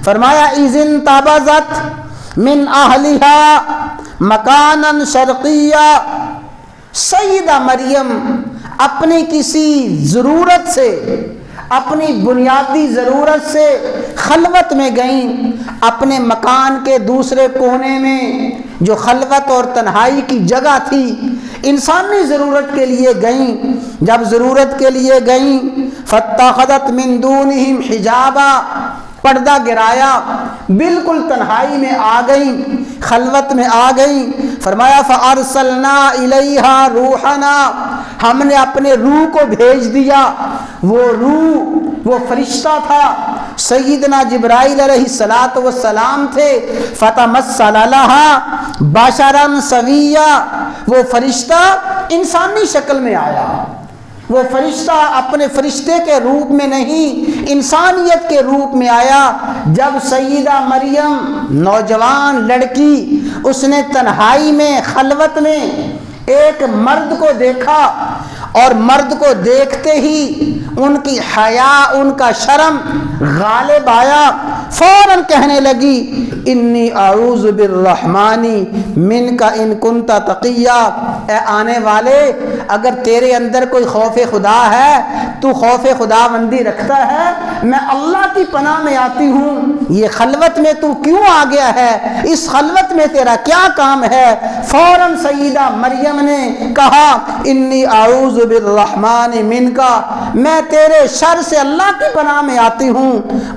فرمایا اذن تابزت من اہلہا مکانا شرقیہ، سیدہ مریم اپنی کسی ضرورت سے، اپنی بنیادی ضرورت سے خلوت میں گئیں، اپنے مکان کے دوسرے کونے میں جو خلوت اور تنہائی کی جگہ تھی، انسانی ضرورت کے لیے گئیں۔ جب ضرورت کے لیے گئیں فاتخذت من دونہم حجابا، پردہ گرایا، بالکل تنہائی میں آ گئیں، خلوت میں آ گئیں۔ فرمایا فارسلنا الیہا روحنا، ہم نے اپنے روح کو بھیج دیا۔ وہ روح، وہ فرشتہ تھا، سیدنا جبرائیل علیہ السلام تھے۔ فتمثل لہا بشرا سویا، وہ فرشتہ انسانی شکل میں آیا۔ وہ فرشتہ اپنے فرشتے کے روپ میں نہیں، انسانیت کے روپ میں آیا۔ جب سیدہ مریم نوجوان لڑکی، اس نے تنہائی میں، خلوت میں ایک مرد کو دیکھا، اور مرد کو دیکھتے ہی ان کی حیا، ان کا شرم غالب آیا، فوراً کہنے لگی انی اعوذ بالرحمن منک ان کنت تقیا، اے آنے والے، اگر تیرے اندر کوئی خوف خدا ہے، تو خوف خدا بندی رکھتا ہے، میں اللہ کی پناہ میں آتی ہوں۔ یہ خلوت میں تو کیوں آ گیا ہے؟ اس خلوت میں تیرا کیا کام ہے؟ فوراً سیدہ مریم نے کہا انی اعوذ بالرحمن منک، میں تیرے شر سے اللہ کی پناہ میں آتی ہوں۔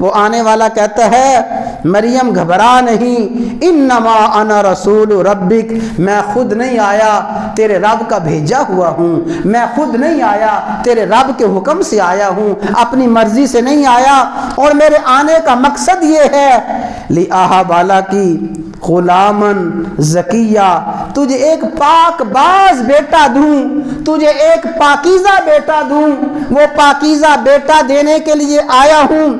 وہ آنے والا کہتا ہے مریم گھبرا نہیں، انما انا رسول ربک، میں خود نہیں آیا، تیرے رب کا بھیجا ہوا ہوں، میں خود نہیں آیا، تیرے رب کے حکم سے آیا ہوں، اپنی مرضی سے نہیں آیا، اور میرے آنے کا مقصد یہ ہے لِأَهَبَ لَكِ غُلَامًا زَكِيًّا، تجھے ایک پاک باز بیٹا دوں، تجھے ایک پاکیزہ بیٹا دوں، وہ پاکیزہ بیٹا دینے کے لیے آیا ہوں۔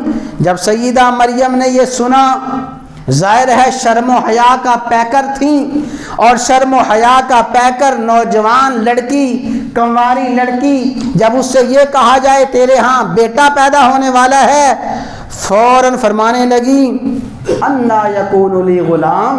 جب سیدہ مریم نے یہ سنا، ظاہر ہے شرم و حیا کا پیکر تھیں، اور شرم و حیا کا پیکر نوجوان لڑکی، کنواری لڑکی، جب اس سے یہ کہا جائے تیرے ہاں بیٹا پیدا ہونے والا ہے، فوراً فرمانے لگی انا یکون لی غلام،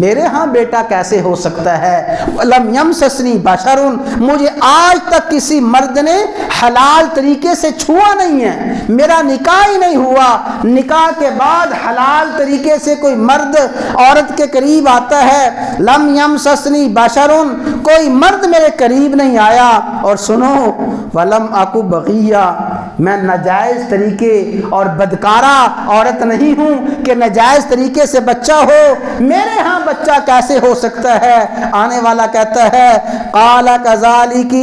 میرے ہاں بیٹا کیسے ہو سکتا ہے؟ لم یمسسنی بشر، مجھے آج تک کسی مرد نے حلال طریقے سے چھوا نہیں ہے، میرا نکاح ہی نہیں ہوا، نکاح کے بعد حلال طریقے سے کوئی مرد عورت کے قریب آتا ہے۔ لم یمسسنی بشر، کوئی مرد میرے قریب نہیں آیا، اور سنو ولم اکو بغیہ، میں ناجائز طریقے اور بدکارہ عورت نہیں ہوں کہ ناجائز طریقے سے بچہ ہو، میرے ہاں بچہ کیسے ہو سکتا ہے؟ آنے والا کہتا ہے قال کذالک،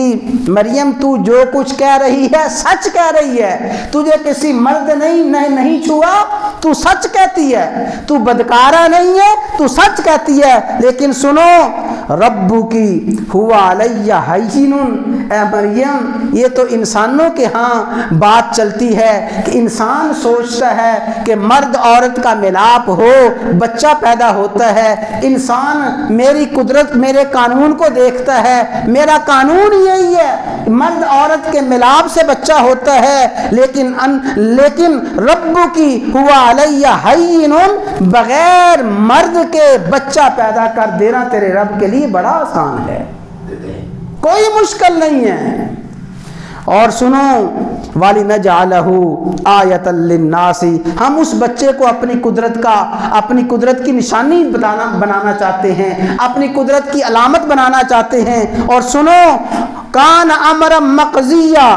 مریم تو جو کچھ کہہ رہی ہے سچ کہہ رہی ہے، تجھے کسی مرد نہیں چھوا، تو سچ کہتی ہے، تو بدکارہ نہیں ہے، تو سچ کہتی ہے، لیکن سنو ربکی ہوا علیہ ہین، اے مریم یہ تو انسانوں کے ہاں بات چلتی ہے کہ انسان سوچتا ہے کہ مرد عورت کا ملاپ ہو، بچہ پیدا ہوتا ہے، انسان میری قدرت، میرے قانون کو دیکھتا ہے، میرا قانون یہی ہے مرد عورت کے ملاپ سے بچہ ہوتا ہے، لیکن رب کی ہوا علیہ ہین، بغیر مرد کے بچہ پیدا کر دینا تیرے رب کے لیے بڑا آسان ہے، کوئی مشکل نہیں ہے۔ اور سنو وَلِنَجْعَلَهُ آیَةً لِلنَّاسِ، ہم اس بچے کو اپنی قدرت کی نشانی بنانا چاہتے ہیں، اپنی قدرت کی علامت بنانا چاہتے ہیں۔ اور سنو کان امرا مقضیہ،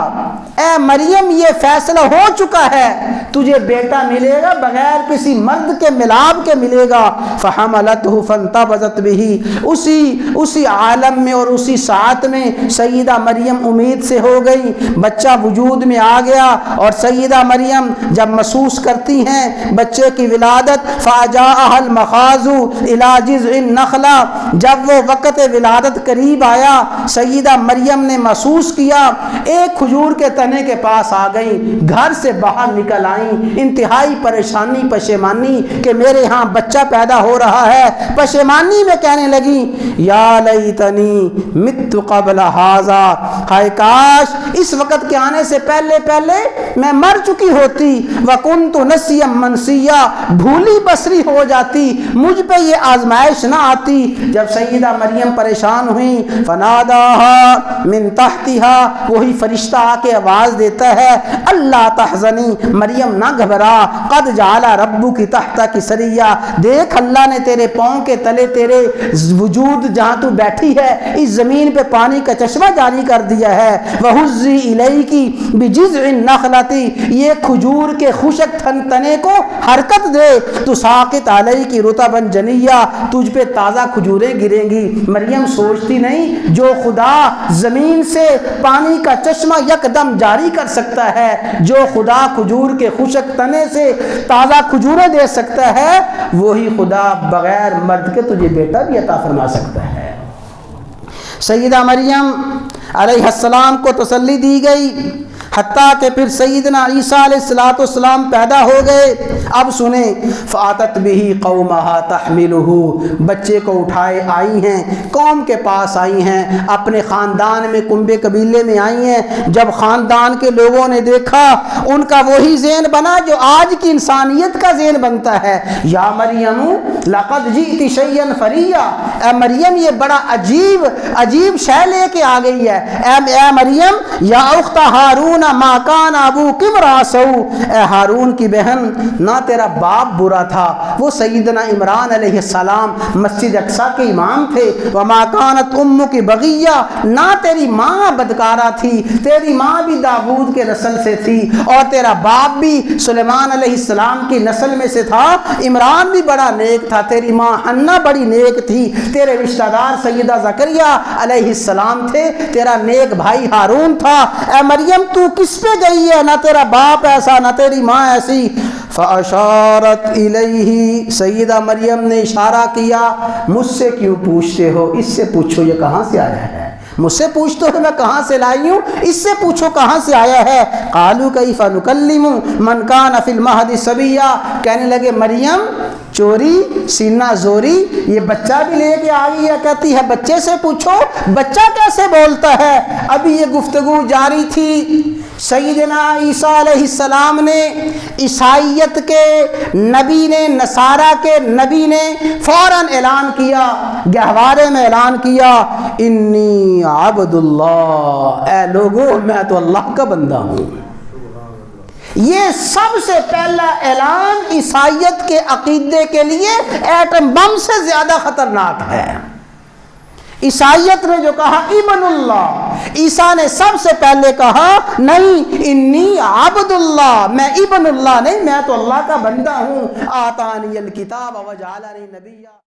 اے مریم یہ فیصلہ ہو چکا ہے، تجھے بیٹا ملے گا، بغیر کسی مرد کے ملاپ کے ملے گا۔ فحملته فانتبذت به، اسی عالم میں اور اسی ساعت میں سیدہ مریم امید سے ہو گئی، بچہ وجود میں آ گیا، اور سیدہ مریم جب محسوس کرتی ہیں بچے کی ولادت، فاجاءها المخاض الى جذع النخلہ، جب وہ وقت ولادت قریب آیا، سیدہ مریم نے محسوس کیا ایک کھجور کے تنے کے پاس آ گئیں، گھر سے باہر نکل آئیں، انتہائی پریشانی پشیمانی کہ میرے ہاں بچہ پیدا ہو رہا ہے، پشیمانی میں کہنے لگیں یا لیتنی مت قبل ھذا، ہائے کاش اس وقت کے آنے سے پہلے میں مر چکی ہوتی، وکنت نسیا منسیا، بھولی بسری ہو جاتی، مجھ پہ یہ آزمائش نہ آتی۔ جب سیدہ مریم پریشان ہوئیں، فناداہا من تحتہا، وہی فرشتہ آ کے آواز دیتا ہے اللہ تحزنی، مریم نہ گھبرا، قد جعل ربک تحتک سریا، دیکھ اللہ نے تیرے پاؤں کے تلے تیرے وجود جہاں تو بیٹھی ہے اس زمین پہ پانی کا چشمہ جاری کر دیا ہے، وہزی الیکی بجذع النخلۃ، یہ کھجور کے خشک تنے کو حرکت دے، تساقط علیک رطبا جنیا، تجھ پہ تازہ کھجوریں گریں گی۔ مریم سوچتی نہیں جو خدا زمین سے پانی کا چشمہ یکدم جاری کر سکتا ہے، جو خدا کھجور کے خشک تنے سے تازہ کھجوریں دے سکتا ہے، وہی خدا بغیر مرد کے تجھے بیٹا بھی عطا فرما سکتا ہے۔ سیدہ مریم علیہ السلام کو تسلی دی گئی، حتیٰ کہ پھر سیدنا عیسیٰ علیہ السلام پیدا ہو گئے۔ اب سنیں، فاتت بہ قومہا تحملہ، بچے کو اٹھائے آئی ہیں، قوم کے پاس آئی ہیں، اپنے خاندان میں کنبے قبیلے میں آئی ہیں۔ جب خاندان کے لوگوں نے دیکھا، ان کا وہی ذہن بنا جو آج کی انسانیت کا ذہن بنتا ہے، یا مریم لقد جئت شیئا فریا، اے مریم یہ بڑا عجیب شے لے کے آ گئی ہے، اے مریم یا اخت ہارون ما کان ابوک امرأ سوء، اے ہارون کی بہن نہ تیرا باپ برا تھا، وہ سیدنا عمران علیہ السلام مسجد اقصی کے امام تھے، وما کانت امک بغیہ، نہ تیری ماں بدکارہ تھی، تیری ماں بھی داؤد کے نسل سے تھی، اور تیرا باپ بھی سلیمان علیہ السلام کی نسل میں سے تھا، عمران بھی بڑا نیک تھا، تیری ماں حنہ بڑی نیک تھی، تیرے رشتہ دار سیدہ زکریا علیہ السلام تھے، تیرا نیک بھائی ہارون تھا، اے مریم تو کس پہ گئی ہے، نہ تیرا باپ ایسا نہ تیری ماں ایسی۔ فاشارت الیہ، سیدہ مریم نے اشارہ کیا، مجھ سے کیوں پوچھتے ہو، اس سے پوچھو یہ کہاں سے آیا ہے، مجھ سے پوچھتے ہو میں کہاں سے لائی ہوں، اس سے پوچھو کہاں سے آیا ہے۔ قالوا کیف نکلم من کان فی المہد صبیا، کہنے لگے مریم چوری سینہ زوری، یہ بچہ بھی لے کے آئی ہے، کہتی ہے بچے سے پوچھو، بچہ کیسے بولتا ہے۔ ابھی یہ گفتگو جاری تھی، سیدنا عیسیٰ علیہ السلام نے، عیسائیت کے نبی نے، نصارہ کے نبی نے فوراً اعلان کیا، گہوارے میں اعلان کیا، انی عبد اللہ، اے لوگو میں تو اللہ کا بندہ ہوں۔ یہ سب سے پہلا اعلان عیسائیت کے عقیدے کے لیے ایٹم بم سے زیادہ خطرناک ہے۔ عیسائیت نے جو کہا ابن اللہ، عیسیٰ نے سب سے پہلے کہا نہیں انی عبد اللہ، میں ابن اللہ نہیں، میں تو اللہ کا بندہ ہوں، آتانی الکتاب وجعلنی نبیا۔